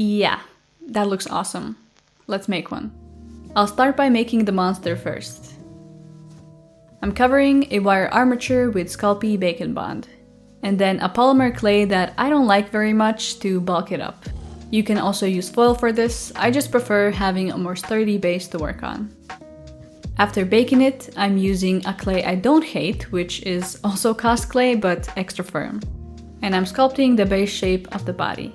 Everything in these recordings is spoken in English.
Yeah, that looks awesome. Let's make one. I'll start by making the monster first. I'm covering a wire armature with Sculpey Bacon Bond, and then a polymer clay that I don't like very much to bulk it up. You can also use foil for this, I just prefer having a more sturdy base to work on. After baking it, I'm using a clay I don't hate, which is also Cosclay but extra firm. And I'm sculpting the base shape of the body.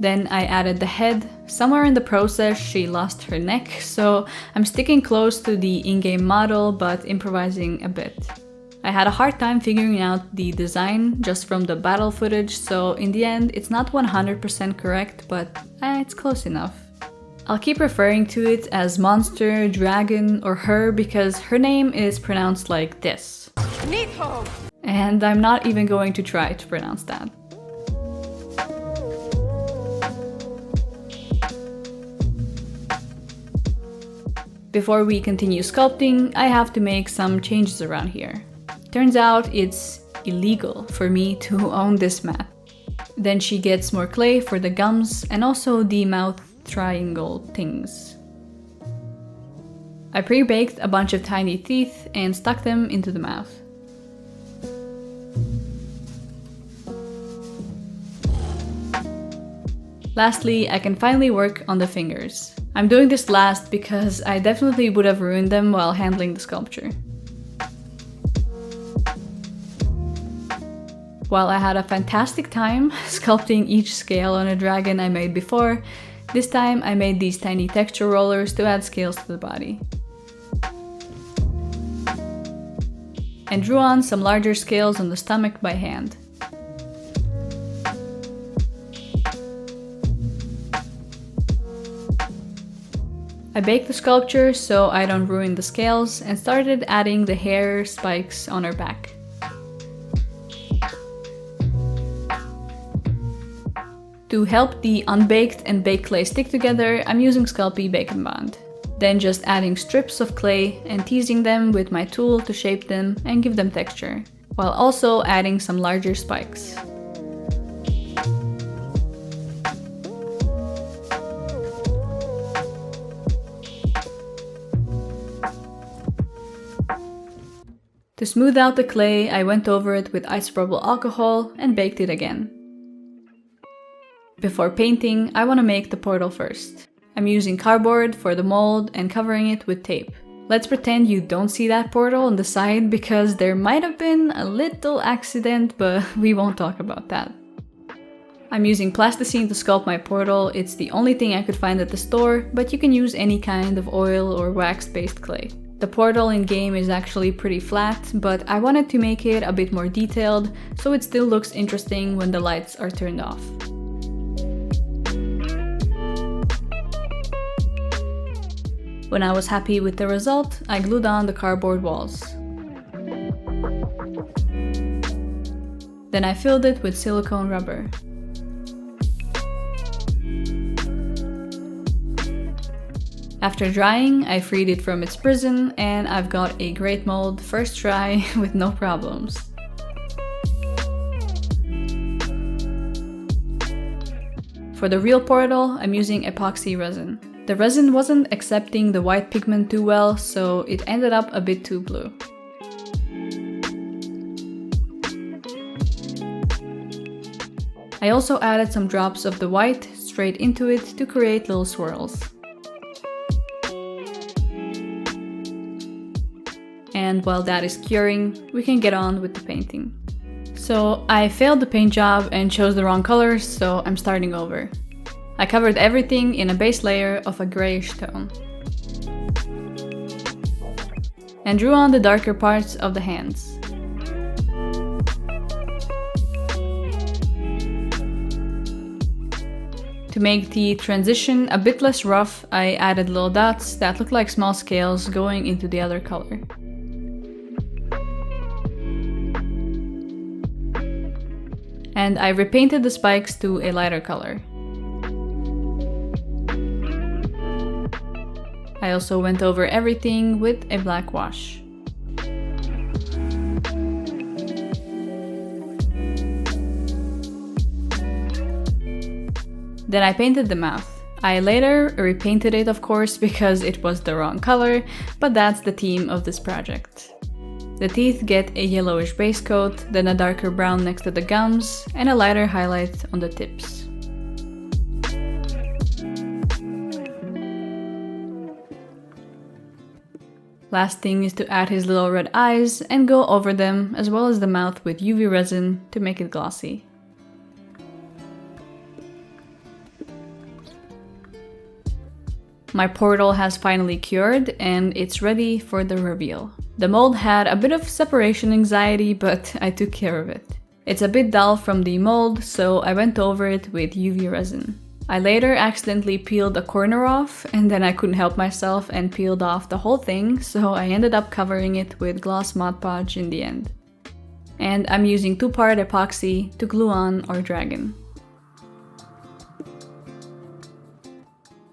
Then I added the head. Somewhere in the process she lost her neck, so I'm sticking close to the in-game model but improvising a bit. I had a hard time figuring out the design just from the battle footage, so in the end it's not 100% correct, but it's close enough. I'll keep referring to it as monster, dragon, or her because her name is pronounced like this. Nidhogg! And I'm not even going to try to pronounce that. Before we continue sculpting, I have to make some changes around here. Turns out it's illegal for me to own this mat. Then she gets more clay for the gums and also the mouth triangle things. I pre-baked a bunch of tiny teeth and stuck them into the mouth. Lastly, I can finally work on the fingers. I'm doing this last because I definitely would have ruined them while handling the sculpture. While I had a fantastic time sculpting each scale on a dragon I made before, this time I made these tiny texture rollers to add scales to the body. And drew on some larger scales on the stomach by hand. I baked the sculpture so I don't ruin the scales and started adding the hair spikes on her back. To help the unbaked and baked clay stick together, I'm using Sculpey Bacon Bond. Then just adding strips of clay and teasing them with my tool to shape them and give them texture, while also adding some larger spikes. To smooth out the clay, I went over it with isopropyl alcohol and baked it again. Before painting, I want to make the portal first. I'm using cardboard for the mold and covering it with tape. Let's pretend you don't see that portal on the side because there might have been a little accident, but we won't talk about that. I'm using Plasticine to sculpt my portal. It's the only thing I could find at the store, but you can use any kind of oil or wax-based clay. The portal in-game is actually pretty flat, but I wanted to make it a bit more detailed, so it still looks interesting when the lights are turned off. When I was happy with the result, I glued on the cardboard walls. Then I filled it with silicone rubber. After drying, I freed it from its prison and I've got a great mold first try with no problems. For the real portal, I'm using epoxy resin. The resin wasn't accepting the white pigment too well, so it ended up a bit too blue. I also added some drops of the white straight into it to create little swirls. And while that is curing, we can get on with the painting. So I failed the paint job and chose the wrong colors, so I'm starting over. I covered everything in a base layer of a grayish tone. And drew on the darker parts of the hands. To make the transition a bit less rough, I added little dots that look like small scales going into the other color. And I repainted the spikes to a lighter color. I also went over everything with a black wash. Then I painted the mouth. I later repainted it, of course, because it was the wrong color, but that's the theme of this project. The teeth get a yellowish base coat, then a darker brown next to the gums, and a lighter highlight on the tips. Last thing is to add his little red eyes and go over them, as well as the mouth with UV resin to make it glossy. My portal has finally cured and it's ready for the reveal. The mold had a bit of separation anxiety, but I took care of it. It's a bit dull from the mold, so I went over it with UV resin. I later accidentally peeled a corner off, and then I couldn't help myself and peeled off the whole thing, so I ended up covering it with gloss Mod Podge in the end. And I'm using 2-part epoxy to glue on or dragon.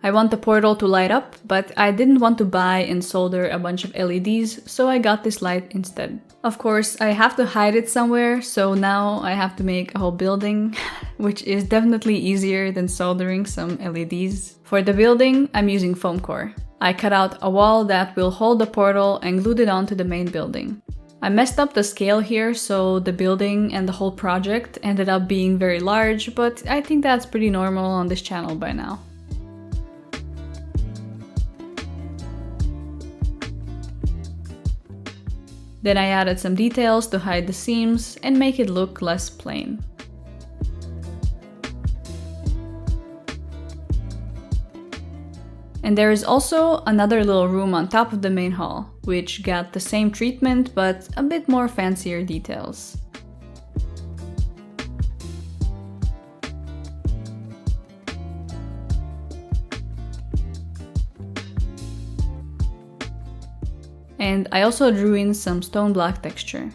I want the portal to light up, but I didn't want to buy and solder a bunch of LEDs, so I got this light instead. Of course, I have to hide it somewhere, so now I have to make a whole building, which is definitely easier than soldering some LEDs. For the building, I'm using foam core. I cut out a wall that will hold the portal and glued it onto the main building. I messed up the scale here, so the building and the whole project ended up being very large, but I think that's pretty normal on this channel by now. Then I added some details to hide the seams and make it look less plain. And there is also another little room on top of the main hall, which got the same treatment but a bit more fancier details. And I also drew in some stone block texture.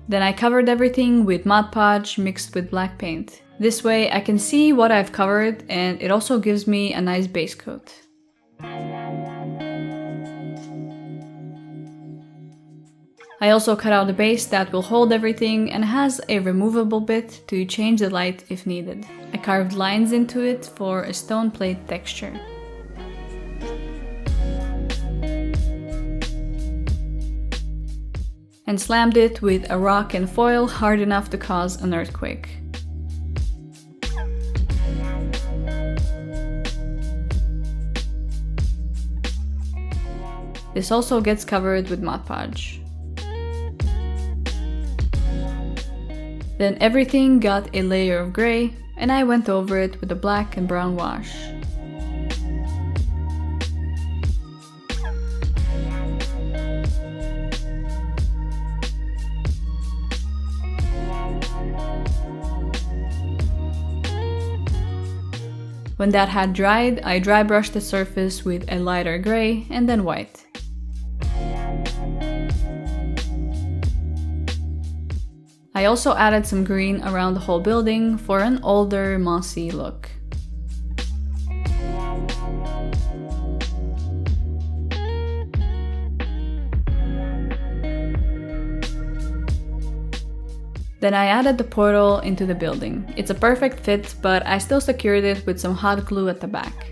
Then I covered everything with Mod Podge mixed with black paint. This way I can see what I've covered, and it also gives me a nice base coat. I also cut out a base that will hold everything and has a removable bit to change the light if needed. I carved lines into it for a stone plate texture. And slammed it with a rock and foil hard enough to cause an earthquake. This also gets covered with Mod Podge. Then everything got a layer of gray, and I went over it with a black and brown wash. When that had dried, I dry brushed the surface with a lighter gray and then white. I also added some green around the whole building for an older, mossy look. Then I added the portal into the building. It's a perfect fit, but I still secured it with some hot glue at the back.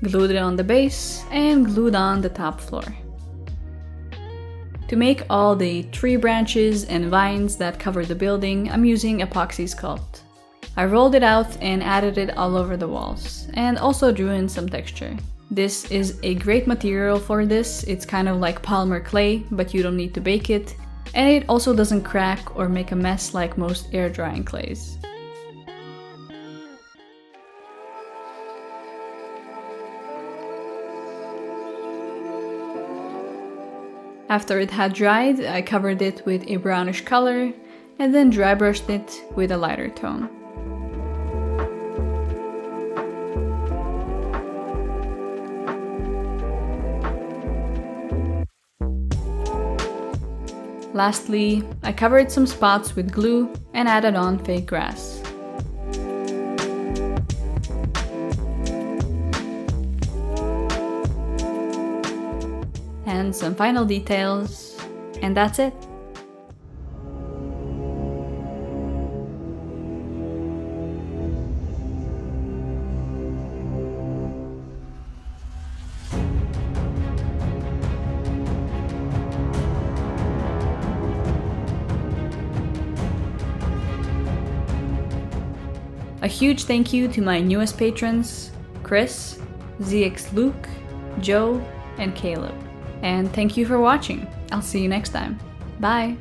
Glued it on the base and glued on the top floor. To make all the tree branches and vines that cover the building, I'm using Apoxie Sculpt. I rolled it out and added it all over the walls, and also drew in some texture. This is a great material for this. It's kind of like polymer clay, but you don't need to bake it, and it also doesn't crack or make a mess like most air drying clays. After it had dried, I covered it with a brownish color and then dry brushed it with a lighter tone. Lastly, I covered some spots with glue and added on fake grass. and some final details, and that's it. A huge thank you to my newest patrons, Chris, ZX Luke, Joe, and Caleb. And thank you for watching. I'll see you next time. Bye!